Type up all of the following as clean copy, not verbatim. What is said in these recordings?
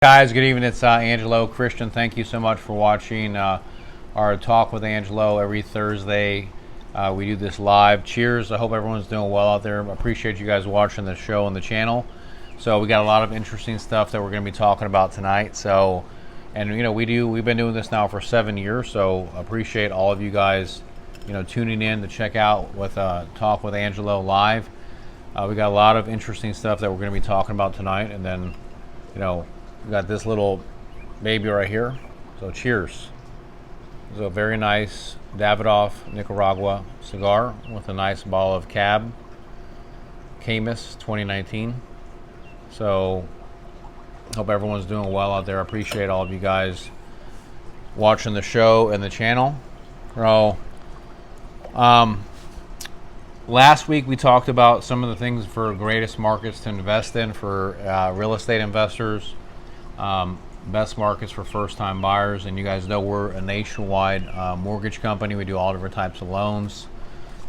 Guys, good evening. It's Angelo Christian. Thank you so much for watching our Talk with Angelo every Thursday. We do this live. Cheers. I hope everyone's doing well out there. I appreciate you guys watching the show and the channel. So we got a lot of interesting stuff that we're going to be talking about tonight. So, and we've been doing this now for 7 years. So appreciate all of you guys, tuning in to check out with Talk with Angelo live. We got a lot of interesting stuff that we're going to be talking about tonight, and then, we got this little baby right here. So cheers. It's a very nice Davidoff Nicaragua cigar with a nice ball of Cab Camus 2019. So hope everyone's doing well out there. I appreciate all of you guys watching the show and the channel. So last week we talked about some of the things for greatest markets to invest in for real estate investors. Best markets for first-time buyers, and you guys know we're a nationwide mortgage company. We do all different types of loans.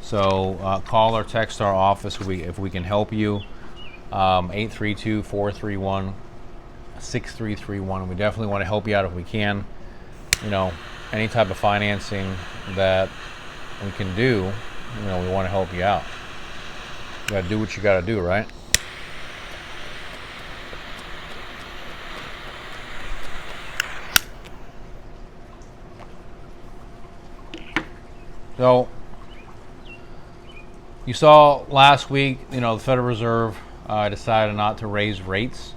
So call or text our office if we can help you. 832-431-6331. We definitely want to help you out if we can. Any type of financing that we can do, we want to help you out. You got to do what you got to do, right? So you saw last week, the Federal Reserve decided not to raise rates.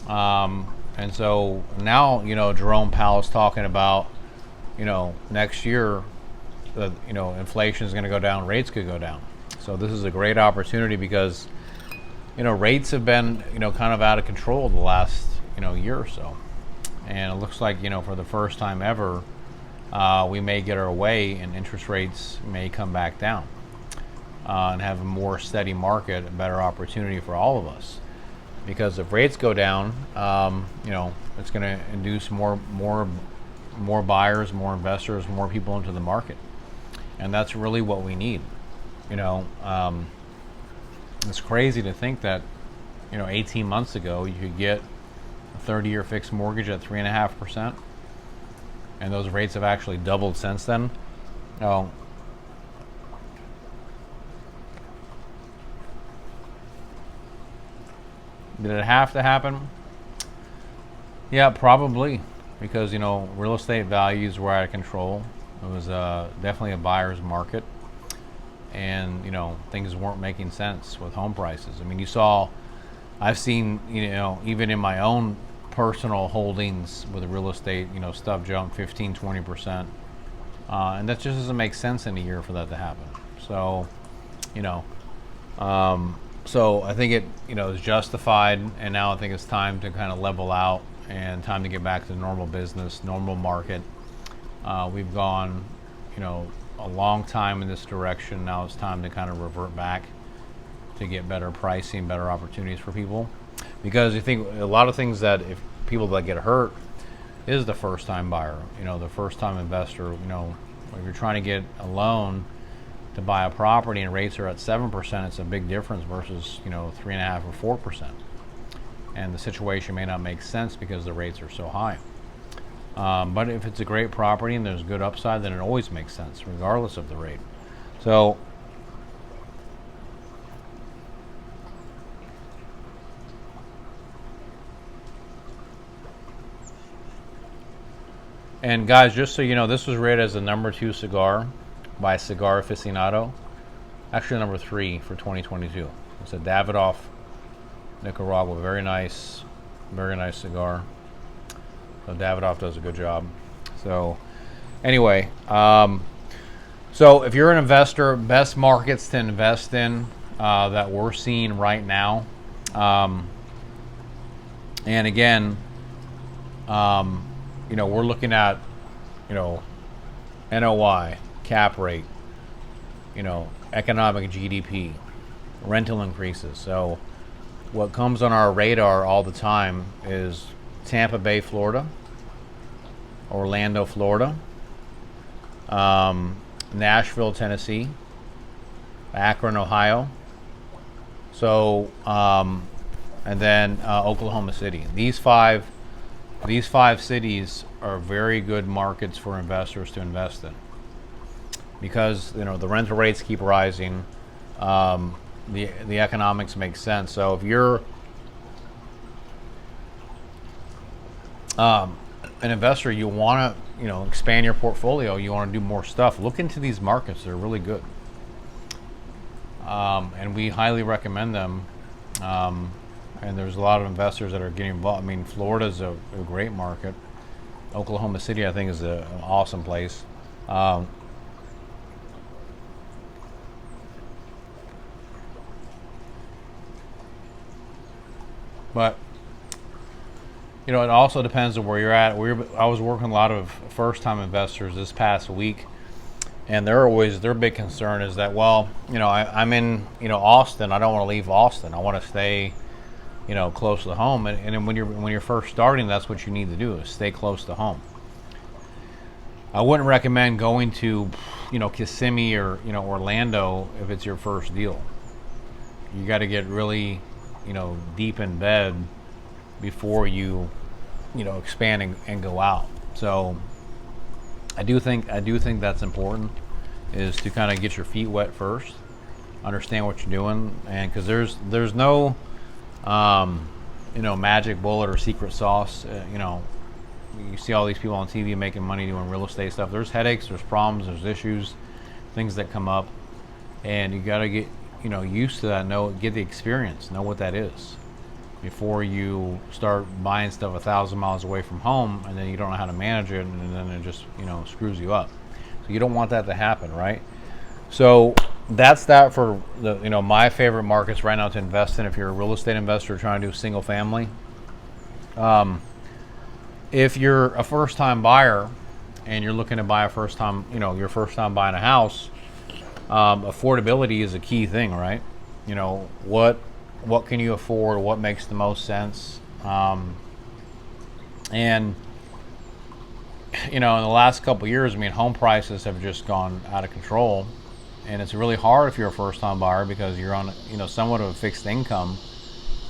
And so now, Jerome Powell is talking about, next year, inflation is going to go down, rates could go down. So this is a great opportunity because, rates have been, kind of out of control the last, year or so. And it looks like, for the first time ever, we may get our way and interest rates may come back down and have a more steady market, a better opportunity for all of us. Because if rates go down, it's going to induce more buyers, more investors, more people into the market. And that's really what we need. It's crazy to think that, 18 months ago you could get a 30-year fixed mortgage at 3.5%. And those rates have actually doubled since then. Oh, did it have to happen? Yeah, probably, because real estate values were out of control. It was definitely a buyer's market, and things weren't making sense with home prices. I mean, I've seen even in my own personal holdings with the real estate, stuff jump 15-20%, and that just doesn't make sense in a year for that to happen. So so I think it is justified, and now I think it's time to kind of level out and time to get back to normal business, normal market. We've gone a long time in this direction. Now it's time to kind of revert back to get better pricing, better opportunities for people. Because you think a lot of things that if people that get hurt is the first time buyer, the first time investor. If you're trying to get a loan to buy a property and rates are at 7%, it's a big difference versus 3.5 or 4%. And the situation may not make sense because the rates are so high. But if it's a great property and there's good upside, then it always makes sense regardless of the rate. So and guys, just so you know, this was rated as the number 2 cigar by Cigar Aficionado. Actually, number 3 for 2022. It's a Davidoff Nicaragua. Very nice cigar. So Davidoff does a good job. So anyway, so if you're an investor, best markets to invest in that we're seeing right now. And again, we're looking at, NOI, cap rate, economic GDP, rental increases. So what comes on our radar all the time is Tampa Bay, Florida, Orlando, Florida, Nashville, Tennessee, Akron, Ohio. So, and then Oklahoma City. These 5 these 5 cities are very good markets for investors to invest in because the rental rates keep rising. The economics make sense. So if you're an investor, you want to expand your portfolio, you want to do more stuff, look into these markets. They're really good, and we highly recommend them. And there's a lot of investors that are getting involved. I mean, Florida's a great market. Oklahoma City, I think, is an awesome place. But it also depends on where you're at. I was working with a lot of first-time investors this past week, and their big concern is that, well, I'm in Austin. I don't want to leave Austin. I want to stay close to home. And when you're first starting, that's what you need to do, is stay close to home. I wouldn't recommend going to Kissimmee or Orlando if it's your first deal. You got to get really deep in bed before you expand and go out. So I do think that's important, is to kind of get your feet wet first, understand what you're doing, and because there's no magic bullet or secret sauce. You see all these people on TV making money doing real estate stuff. There's headaches, there's problems, there's issues, things that come up, and you got to get used to that. Get the experience, know what that is, before you start buying stuff 1,000 miles away from home, and then you don't know how to manage it, and then it just screws you up. So you don't want that to happen, right? So that's that for the my favorite markets right now to invest in if you're a real estate investor trying to do single family. If you're a first-time buyer and you're looking to buy your first time buying a house, affordability is a key thing, right? What can you afford? What makes the most sense? And in the last couple of years, home prices have just gone out of control, and it's really hard if you're a first-time buyer because you're on somewhat of a fixed income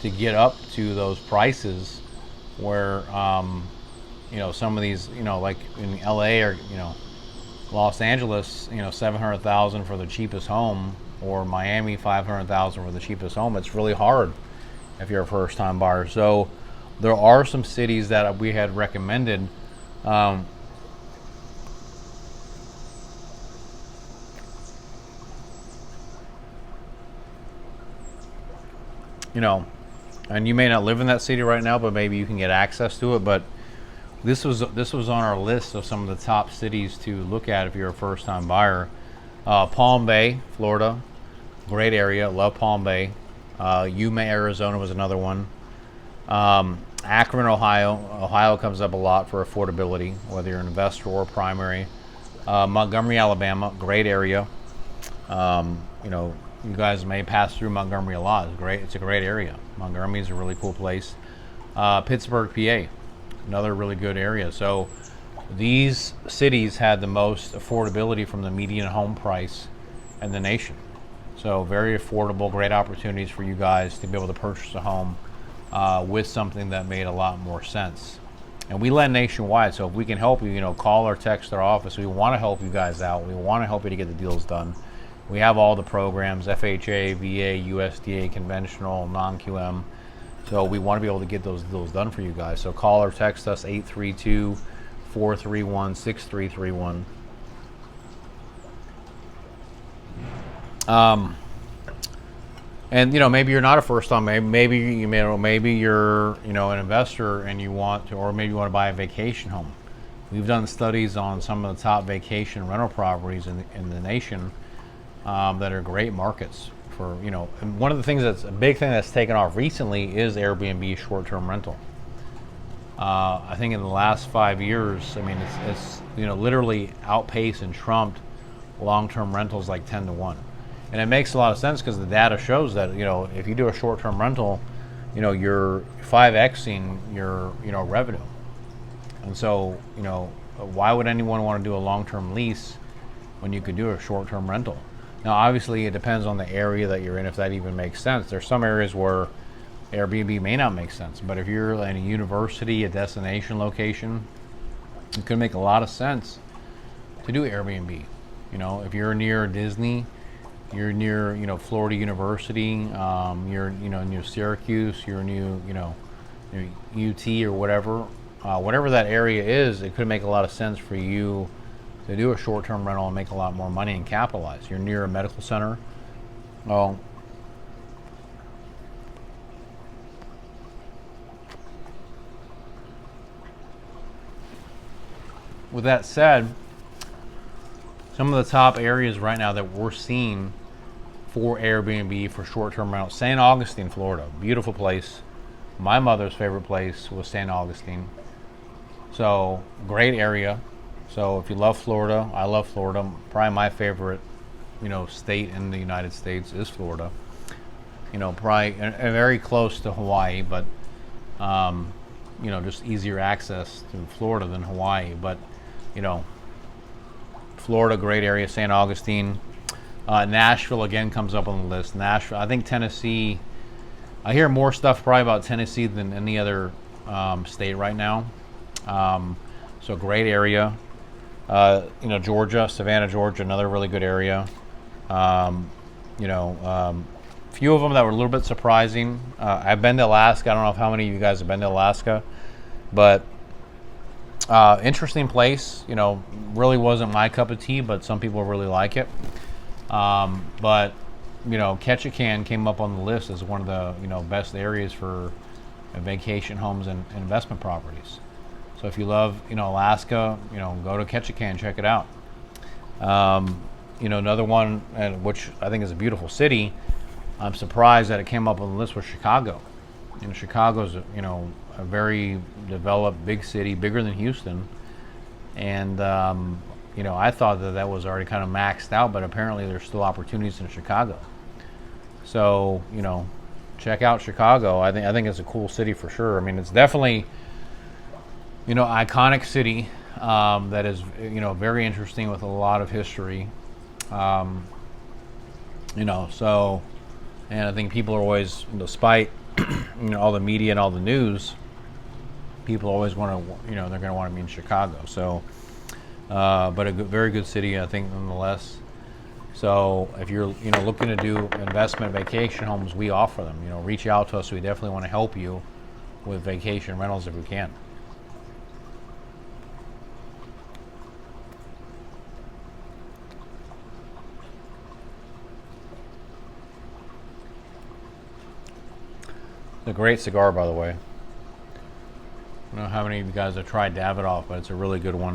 to get up to those prices where some of these like in LA or Los Angeles, $700,000 for the cheapest home, or Miami, $500,000 for the cheapest home. It's really hard if you're a first-time buyer. So there are some cities that we had recommended. And you may not live in that city right now, but maybe you can get access to it. But this was on our list of some of the top cities to look at if you're a first-time buyer. Palm Bay, Florida, great area. Love Palm Bay. Yuma, Arizona was another one. Akron, Ohio. Ohio comes up a lot for affordability, whether you're an investor or primary. Montgomery, Alabama, great area. You guys may pass through Montgomery a lot. It's great. It's a great area. Montgomery is a really cool place. Pittsburgh, PA, another really good area. So these cities had the most affordability from the median home price in the nation. So very affordable, great opportunities for you guys to be able to purchase a home with something that made a lot more sense. And we lend nationwide, so if we can help you, call or text our office. We want to help you guys out. We want to help you to get the deals done. We have all the programs, FHA, VA, USDA, conventional, non-QM. So we want to be able to get those deals done for you guys. So call or text us, 832-431-6331. And maybe you're not a first time. Maybe you're an investor and you want to, or maybe you want to buy a vacation home. We've done studies on some of the top vacation rental properties in the nation that are great markets for And one of the things that's a big thing that's taken off recently is Airbnb short-term rental. I think in the last 5 years, it's literally outpaced and trumped long-term rentals like 10-1. And it makes a lot of sense because the data shows that if you do a short-term rental, you're 5xing your revenue. And so why would anyone want to do a long-term lease when you could do a short-term rental? Now, obviously, it depends on the area that you're in, if that even makes sense. There's some areas where Airbnb may not make sense. But if you're in a university, a destination location, it could make a lot of sense to do Airbnb. You know, if you're near Disney, you're near, you know, Florida University, you're, you know, near Syracuse, you're near, you know, near UT or whatever, whatever that area is, it could make a lot of sense for you to do a short-term rental and make a lot more money and capitalize. You're near a medical center. Well, with that said, some of the top areas right now that we're seeing for Airbnb for short-term rentals, St. Augustine, Florida, beautiful place. My mother's favorite place was St. Augustine. So great area. So if you love Florida, I love Florida. Probably my favorite, you know, state in the United States is Florida. You know, probably and very close to Hawaii, but you know, just easier access to Florida than Hawaii. But you know, Florida, great area. St. Augustine, Nashville again comes up on the list. Nashville, I think Tennessee. I hear more stuff probably about Tennessee than any other state right now. So great area. You know, Georgia, Savannah, Georgia, another really good area. You know, few of them that were a little bit surprising. I've been to Alaska. I don't know if how many of you guys have been to Alaska, but interesting place. You know, really wasn't my cup of tea, but some people really like it. But you know, Ketchikan came up on the list as one of the, you know, best areas for vacation homes and investment properties. So if you love, you know, Alaska, you know, go to Ketchikan, check it out. You know, another one, which I think is a beautiful city. I'm surprised that it came up on the list, was Chicago. You know, Chicago's, you know, a very developed big city, bigger than Houston. And, you know, I thought that was already kind of maxed out, but apparently there's still opportunities in Chicago. So, you know, check out Chicago. I think it's a cool city for sure. I mean, it's definitely, you know, iconic city that is, you know, very interesting with a lot of history. You know, so, and I think people are always, despite you know, all the media and all the news, people always want to, you know, they're going to want to be in Chicago. So, but a very good city, I think, nonetheless. So if you're, you know, looking to do investment vacation homes, we offer them. You know, reach out to us. We definitely want to help you with vacation rentals if we can. It's a great cigar, by the way. I don't know how many of you guys have tried Davidoff, but it's a really good one.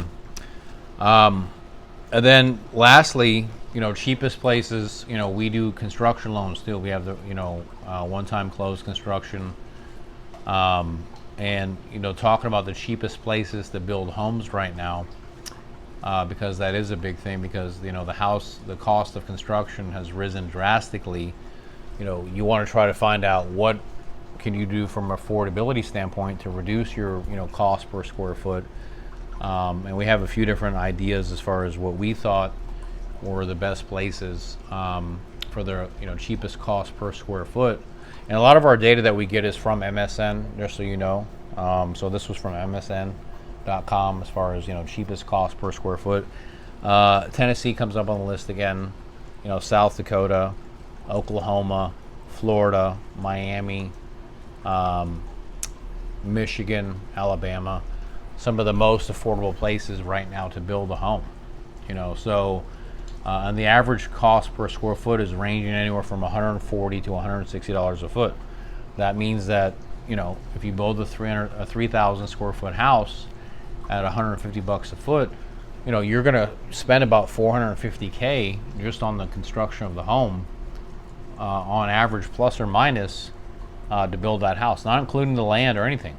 And then lastly, you know, cheapest places, you know, we do construction loans too. We have the, you know, one-time closed construction. And, you know, talking about the cheapest places to build homes right now, because that is a big thing, because, you know, the cost of construction has risen drastically. You know, you want to try to find out what can you do from an affordability standpoint to reduce your, you know, cost per square foot. And we have a few different ideas as far as what we thought were the best places for the, you know, cheapest cost per square foot. And a lot of our data that we get is from MSN, just so you know. So this was from MSN.com as far as, you know, cheapest cost per square foot. Tennessee comes up on the list again. You know, South Dakota, Oklahoma, Florida, Miami, Michigan, Alabama. Some of the most affordable places right now to build a home. You know, so and the average cost per square foot is ranging anywhere from $140 to $160 a foot. That means that, you know, if you build a 3,000 square foot house at $150 a foot, you know, you're going to spend about $450K just on the construction of the home, on average, plus or minus, to build that house, not including the land or anything.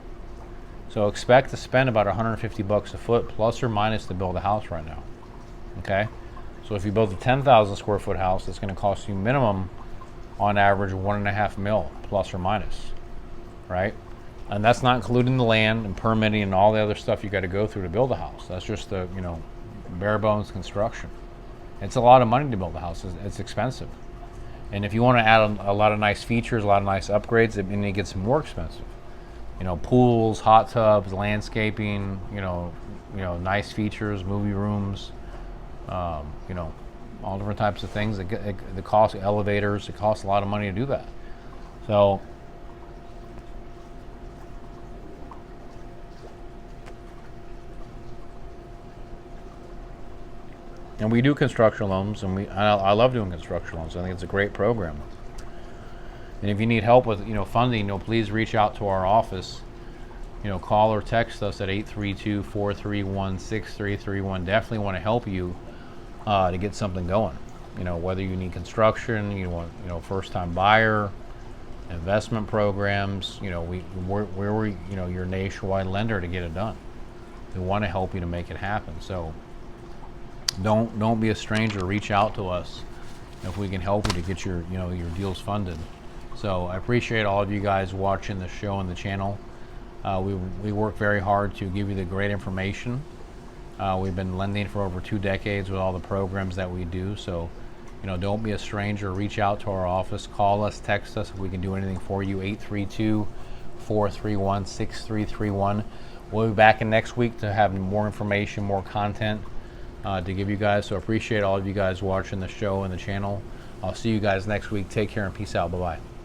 So expect to spend about $150 a foot, plus or minus, to build a house right now. Okay, so if you build a 10,000 square foot house, it's going to cost you minimum, on average, $1.5 million, plus or minus, right? And that's not including the land and permitting and all the other stuff you got to go through to build a house. That's just the, you know, bare bones construction. It's a lot of money to build a house. It's expensive. And if you want to add a lot of nice features, a lot of nice upgrades, it gets more expensive. Pools, hot tubs, landscaping, nice features, movie rooms, all different types of things. The cost of elevators, it costs a lot of money to do that. So, and we do construction loans, and I love doing construction loans. I think it's a great program. And if you need help with funding, please reach out to our office. Call or text us at 832-431-6331. Definitely want to help you to get something going. Whether you need construction, you want first time buyer, investment programs. We're your nationwide lender to get it done. We want to help you to make it happen. So don't be a stranger. Reach out to us if we can help you to get your your deals funded. So I appreciate all of you guys watching the show and the channel. We work very hard to give you the great information. We've been lending for over 2 decades with all the programs that we do. So don't be a stranger. Reach out to our office. Call us, text us if we can do anything for you. 832-431-6331. We'll be back in next week to have more information, more content to give you guys. So appreciate all of you guys watching the show and the channel. I'll see you guys next week. Take care and peace out. Bye-bye.